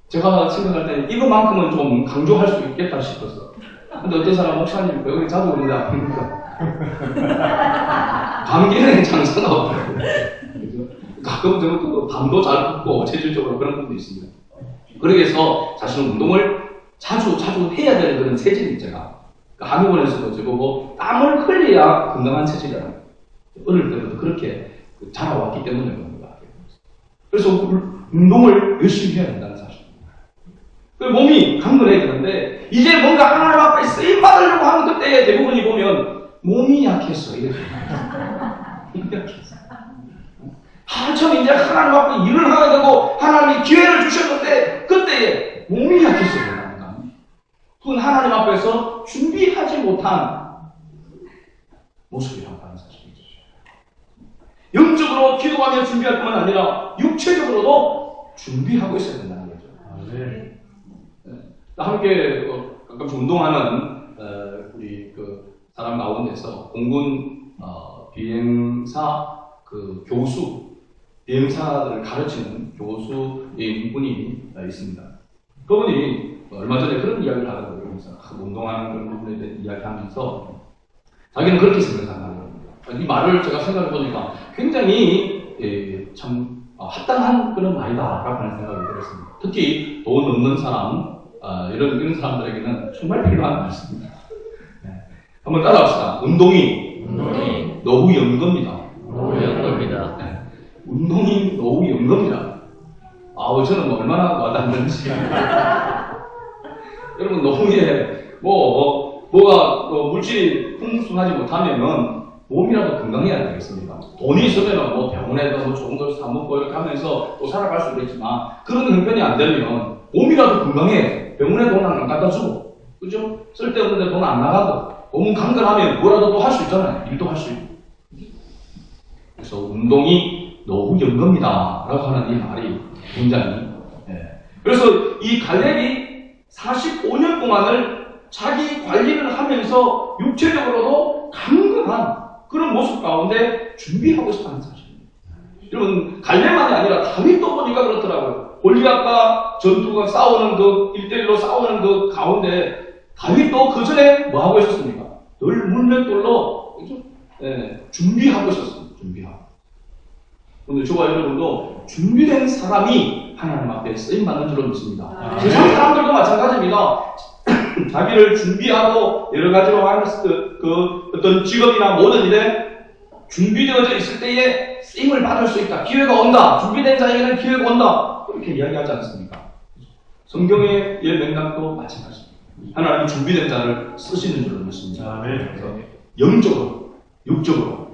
제가 생각할 때는 이것만큼은 좀 강조할 수 있겠다 싶었어. 근데 어떤 사람 목사님 왜 그렇게 자주 그런데 아닙니까? 감기는 장사가 없고 가끔 저는 밤도 잘 붓고 체질적으로 그런 분도 있습니다. 그러기 위해서 사실은 운동을 자주 해야 되는 그런 체질이 제가 한의원에서도 저보고 땀을 흘려야 건강한 체질이라고 어릴 때부터 그렇게 자라왔기 때문에 그런 것 같아요. 그래서 운동을 열심히 해야 된다는 사실. 몸이 강건해야 되는데 이제 뭔가 하나님 앞에 쓰임받으려고 하는 그때에 대부분이 보면 몸이 약했어. 이렇게 약했어. 한참 이제 하나님 앞에 일을 하게 되고 하나님이 기회를 주셨는데 그때에 몸이 약했어요. 그건 하나님 앞에서 준비하지 못한 모습이라고 하는 사실이죠. 영적으로 기도하며 준비할 뿐만 아니라 육체적으로도 준비하고 있어야 된다는 거죠. 네. 함께 가끔씩 운동하는 우리 그 사람 가운데서 공군 비행사 그 교수, 비행사를 가르치는 교수의 분이 있습니다. 그분이 얼마 전에 그런 이야기를 하더라고요. 그래서 운동하는 그런 부분에 대해 이야기하면서 자기는 그렇게 생각한다는 겁니다. 이 말을 제가 생각해 보니까 굉장히 참 합당한 그런 말이다라고 하는 생각이 들었습니다. 특히 돈 없는 사람, 이런 사람들에게는 정말 필요한 말씀입니다. 네. 한번 따라합시다. 운동이 노후 연금입니다. 노후연금입니다. 운동이 노후 연금이다. 저는 뭐 얼마나 와닿는지. 여러분, 노후에 뭐가 물질이 풍성하지 못하면은 몸이라도 건강해야 되겠습니까? 돈이 있으면은 뭐 병원에서 뭐 좋은 걸 사먹고 이렇게 하면서 또 살아갈 수도 있지만 그런 형편이 안 되면 몸이라도 건강해. 병원에 돈 안 갖다 주고, 그죠? 쓸데없는데 돈 안 나가고, 몸은 강건하면 뭐라도 또 할 수 있잖아요. 일도 할 수 있고. 그래서 운동이 노후 연금이다 라고 하는 이 말이 굉장히, 그래서 이 갈렙이 45년 동안을 자기 관리를 하면서 육체적으로도 강건한 그런 모습 가운데 준비하고 있었다는 사실입니다. 여러분, 갈렙만이 아니라 다윗도 보니까 그렇더라고요. 골리앗과 전투가 싸우는 그 1대1로 싸우는 그 가운데 다윗도 그 전에 뭐 하고 있었습니까? 늘 물맷돌로 준비하고 있었습니다. 준비하고. 오늘 저와 여러분도 준비된 사람이 하나님 앞에 쓰임받는 줄로 믿습니다. 세상 사람들도 마찬가지입니다. 자기를 준비하고 여러 가지로 하는 그 어떤 직업이나 모든 일에 준비되어져 있을 때에 쓰임을 받을 수 있다. 기회가 온다. 준비된 자에게는 기회가 온다. 그렇게 이야기하지 않습니까? 성경의 맥락도 마찬가지입니다. 하나님은 준비된 자를 쓰시는 줄로 믿습니다. 그래서 영적으로, 육적으로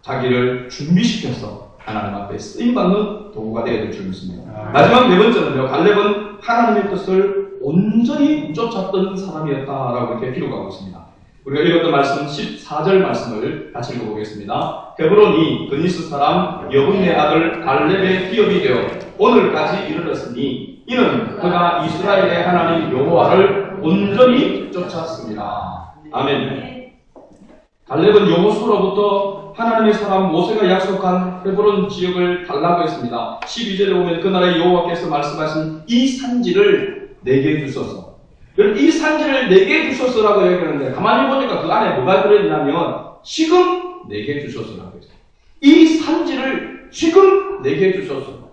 자기를 준비시켜서 하나님 앞에 쓰임받는 도구가 되어야 될 줄 믿습니다. 마지막 네 번째는요. 갈렙은 하나님의 뜻을 온전히 쫓았던 사람이었다라고 이렇게 기록하고 있습니다. 우리가 읽었던 말씀 14절 말씀을 같이 읽어보겠습니다. 헤브론이 그니스 사람 여분의 아들 갈렙의 기업이 되어 오늘까지 이르렀으니 이는 그가 이스라엘의 하나님 여호와를 온전히 쫓았습니다. 아멘. 갈렙은 여호수아로부터 하나님의 사람 모세가 약속한 헤브론 지역을 달라고 했습니다. 12절에 보면 그날의 여호와께서 말씀하신 이 산지를 내게 주소서. 이 산지를 내게 주소서라고 얘기하는데 가만히 보니까 그 안에 뭐가 들어있냐면 지금 내게 주소서라고 했어요. 이 산지를 지금 내게 주소서.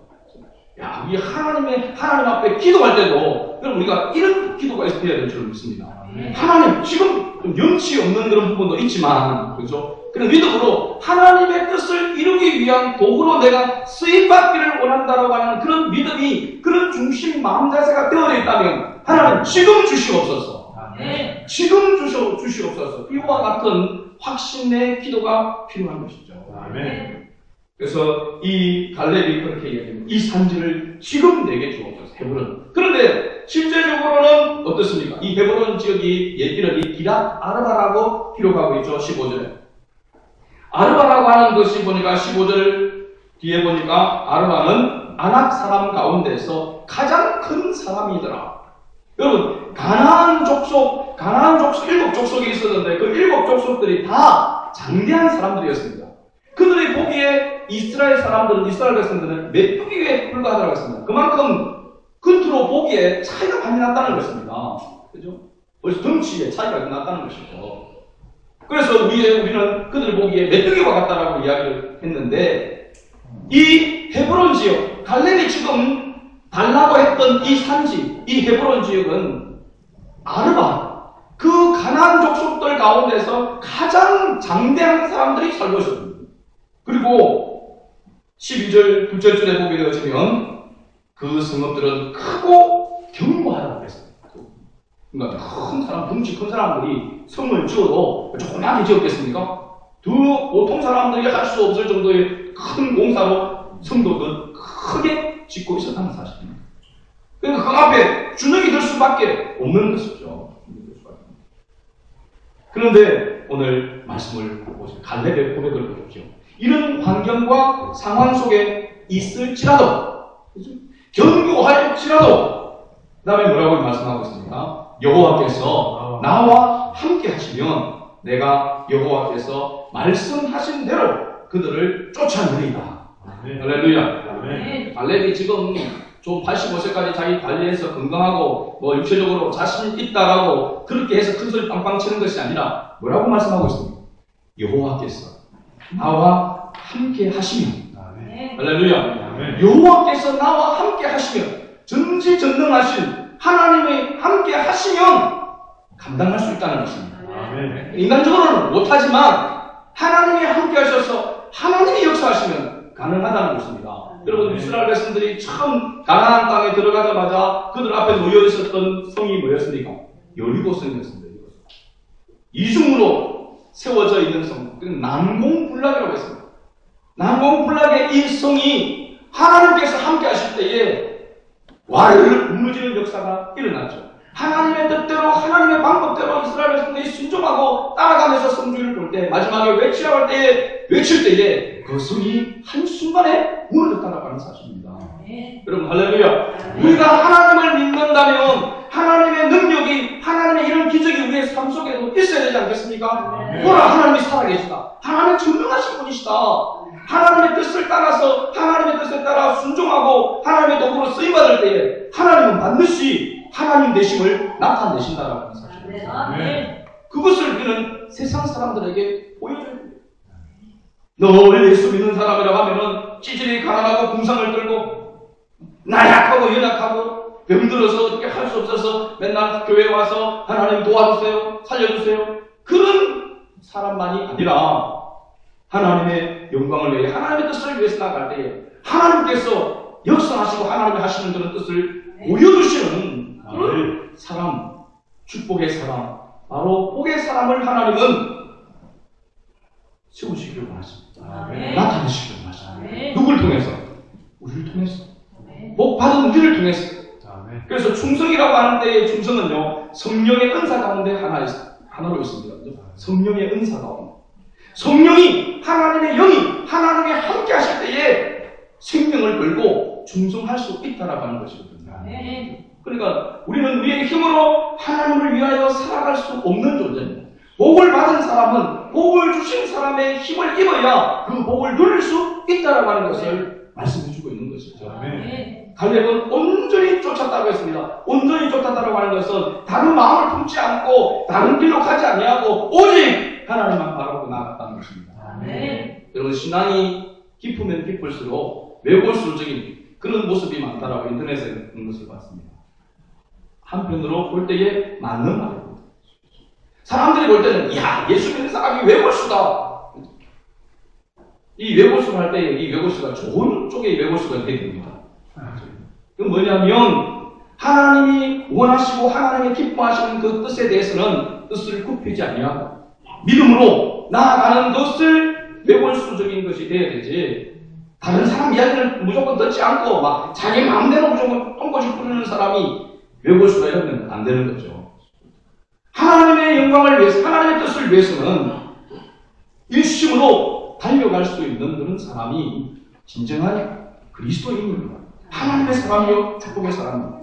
야, 이 하나님 앞에 기도할 때도 우리가 이런 기도가 있어야 될 줄 믿습니다. 하나님, 지금 좀 염치 없는 그런 부분도 있지만, 그렇죠? 그런 믿음으로 하나님의 뜻을 이루기 위한 도구로 내가 쓰임받기를 원한다라고 하는 그런 믿음이, 그런 중심 마음 자세가 되어 있다면 하나님 지금 주시옵소서. 지금 주시옵소서. 이와 같은 확신의 기도가 필요한 것이죠. 아멘. 그래서 이 갈렙이 그렇게 얘기합니다. 이 산지를 지금 내게 주옵소서. 헤브론. 그런데 실제적으로는 어떻습니까? 이 헤브론 지역이 이름이 기랏 아르바라고 기록하고 있죠. 15절에. 아르바라고 하는 것이 보니까 15절 뒤에 보니까 아르바는 아낙 사람 가운데서 가장 큰 사람이더라. 여러분, 가나안 족속 7족속이 있었는데 그 7족속들이 다 장대한 사람들이었습니다. 그들이 보기에 이스라엘 백성들은 메뚜기에 불과하다고 했습니다. 그만큼 겉으로 보기에 차이가 많이 났다는 것입니다. 그죠? 벌써 덩치에 차이가 났다는 것이죠. 그래서 우리는 그들을 보기에 메뚜기와 같다라고 이야기를 했는데, 이 헤브론 지역, 갈렙이 지금 달라고 했던 이 산지, 이 헤브론 지역은 아르바, 그 가나안 족속들 가운데서 가장 장대한 사람들이 살고 있습니다. 그리고 12절 둘째 줄에 보게 되어지면 그 성읍들은 크고 견고하다고 했습니다. 그러니까 덩치 큰 사람들이 성을 지어도 조그맣게 지었겠습니까? 보통 사람들이 할 수 없을 정도의 큰 공사로 성도는 크게 짓고 있었다는 사실입니다. 그러니까 그 앞에 주눅이 들 수밖에 없는 것이죠. 그런데 오늘 말씀을 보세요. 갈렙의 고백을 보십시오. 이런 환경과 상황 속에 있을지라도, 견고할지라도, 그 다음에 뭐라고 말씀하고 있습니까? 여호와께서 나와 함께 하시면 내가 여호와께서 말씀하신 대로 그들을 쫓아내리다. 할렐루야. 갈렙이 지금 좀 85세까지 자기 관리해서 건강하고 뭐 육체적으로 자신 있다라고 그렇게 해서 큰 소리 빵빵 치는 것이 아니라 뭐라고 말씀하고 있습니까? 여호와께서 나와 함께 하시면 할렐루야. 여호와께서 나와 함께 하시면 전지전능하신 하나님이 함께 하시면 감당할 수 있다는 것입니다. 인간적으로는 못하지만 하나님이 함께 하셔서 하나님이 역사하시면 가능하다는 것입니다. 여러분 이스라엘 백성들이 처음 가나안 땅에 들어가자마자 그들 앞에 놓여 있었던 성이 뭐였습니까? 여리고성이었습니다. 이중으로 세워져 있는 성, 난공불락이라고 했습니다. 난공불락의 이 성이 하나님께서 함께 하실 때에 와르르 무너지는 역사가 일어났죠. 하나님의 뜻대로 하나님의 방법대로 이스라엘 백성들이 순종하고 따라가면서 성주를 볼 때 마지막에 외치라고 할 때에 외칠 때에 그 성이 한순간에 무너졌다라고 하는 사실입니다. 여러분 할렐루야. 우리가 하나님을 믿는다면 하나님의 능력이 하나님의 이런 기적이 우리의 삶 속에도 있어야 되지 않겠습니까? 보라 하나님이 살아계시다. 하나님은 전능하신 분이시다. 하나님의 뜻을 따라서 하나님의 뜻에 따라 순종하고 하나님의 도구로 쓰임받을 때에 하나님은 반드시 하나님 되심을 나타내신다라고 하는 사실입니다. 그것을 우리는 세상 사람들에게 보여줘야 됩니다. 너 예수 믿는 사람이라고 하면은 찌질이 가난하고 궁상을 들고 나약하고 연약하고 병들어서 어떻게 할 수 없어서 맨날 교회에 와서 하나님 도와주세요, 살려주세요. 그런 사람만이 아니라 하나님의 영광을 위해 하나님의 뜻을 위해서 나갈 때에 하나님께서 역사하시고 하나님이 하시는 그런 뜻을 보여주시는 그런 사람, 축복의 사람, 바로 복의 사람을 하나님은 세우시기를 원하십니다. 나타내시기를 원하십니다. 누굴 통해서? 우리를 통해서. 복 받은 우리를 통해서. 그래서 충성이라고 하는 때의 충성은요, 성령의 은사 가운데 하나로 있습니다. 성령의 은사 가운데. 성령이 하나님의 영이 하나님이 함께 하실 때에 생명을 걸고 충성할 수 있다라고 하는 것이거든요. 그러니까 우리는 우리의 힘으로 하나님을 위하여 살아갈 수 없는 존재입니다. 복을 받은 사람은 복을 주신 사람의 힘을 입어야 그 복을 누릴 수 있다라고 하는 것을 말씀해주고 있는 것이죠. 갈렙은 온전히 쫓았다고 했습니다. 온전히 쫓았다고 하는 것은 다른 마음을 품지 않고 다른 길로 가지 아니하고 오직 하나님만 바라보고 나아갔다는 것입니다. 여러분 신앙이 깊으면 깊을수록 외골수적인 그런 모습이 많다라고 인터넷에 그런 것을 봤습니다. 한편으로 볼 때에 맞는 말입니다. 사람들이 볼 때는 야 예수 믿는 사람이 외골수다. 이 외골수를 할 때 이 외골수가 좋은 쪽의 외골수가 되게 됩니다. 그건 뭐냐면 하나님이 원하시고 하나님이 기뻐하시는 그 뜻에 대해서는 뜻을 굽히지 아니하고 믿음으로 나아가는 것을 외골수적인 것이 되어야 되지. 다른 사람 이야기를 무조건 듣지 않고 막 자기 마음대로 무조건 똥꼬집 부르는 사람이 외골수가 이러면 안 되는 거죠. 하나님의 영광을 위해서 하나님의 뜻을 위해서는 일심으로 달려갈 수 있는 그런 사람이 진정한 그리스도인입니다. 하나님의 사람이요 축복의 사람입니다.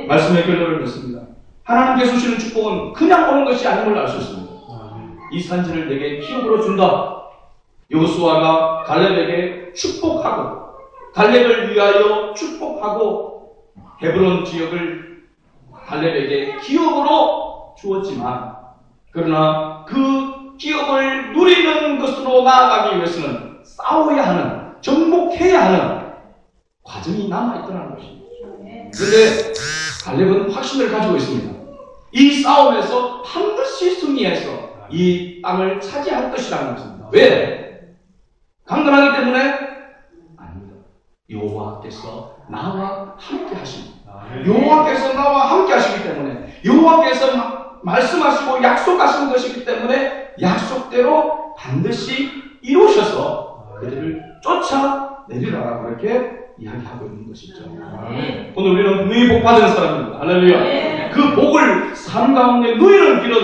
말씀의 결론을 듣습니다. 하나님께서 주시는 축복은 그냥 오는 것이 아님을 알 수 있습니다. 이 산지를 내게 기업으로 준다. 여호수아가 갈렙에게 축복하고 갈렙을 위하여 축복하고 헤브론 지역을 갈렙에게 기업으로 주었지만 그러나 그 기업을 누리는 것으로 나아가기 위해서는 싸워야 하는 정복해야 하는 과정이 남아있더라는 것입니다. 그런데 갈렙은 확신을 가지고 있습니다. 이 싸움에서 반드시 승리해서 이 땅을 차지할 것이라는 것입니다. 왜? 강건하기 때문에? 아닙니다. 여호와께서 나와 함께 하십니다. 여호와께서 나와 함께 하시기 때문에 여호와께서 말씀하시고 약속하신 것이기 때문에 약속대로 반드시 이루셔서 그들을 쫓아내리라라고 이렇게 이야기하고 있는 것이죠. 오늘 우리는 분명히 복 받은 사람입니다. 할렐루야. 그 복을 삶 가운데 누리는 길은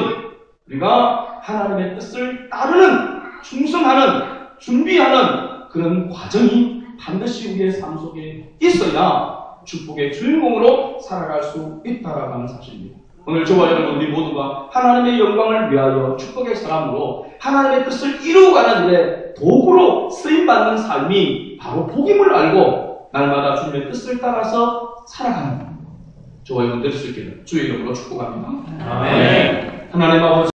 우리가 하나님의 뜻을 따르는 충성하는 준비하는 그런 과정이 반드시 우리의 삶 속에 있어야 축복의 주인공으로 살아갈 수 있다라고 하는 사실입니다. 오늘 저와 여러분 우리 모두가 하나님의 영광을 위하여 축복의 사람으로 하나님의 뜻을 이루어가는 일에 도구로 쓰임받는 삶이 바로 복임을 알고 날마다 주님의 뜻을 따라서 살아가는 저와 여러분 될 수 있기를 주의 이름으로 축복합니다. 아멘. 하나님 아버지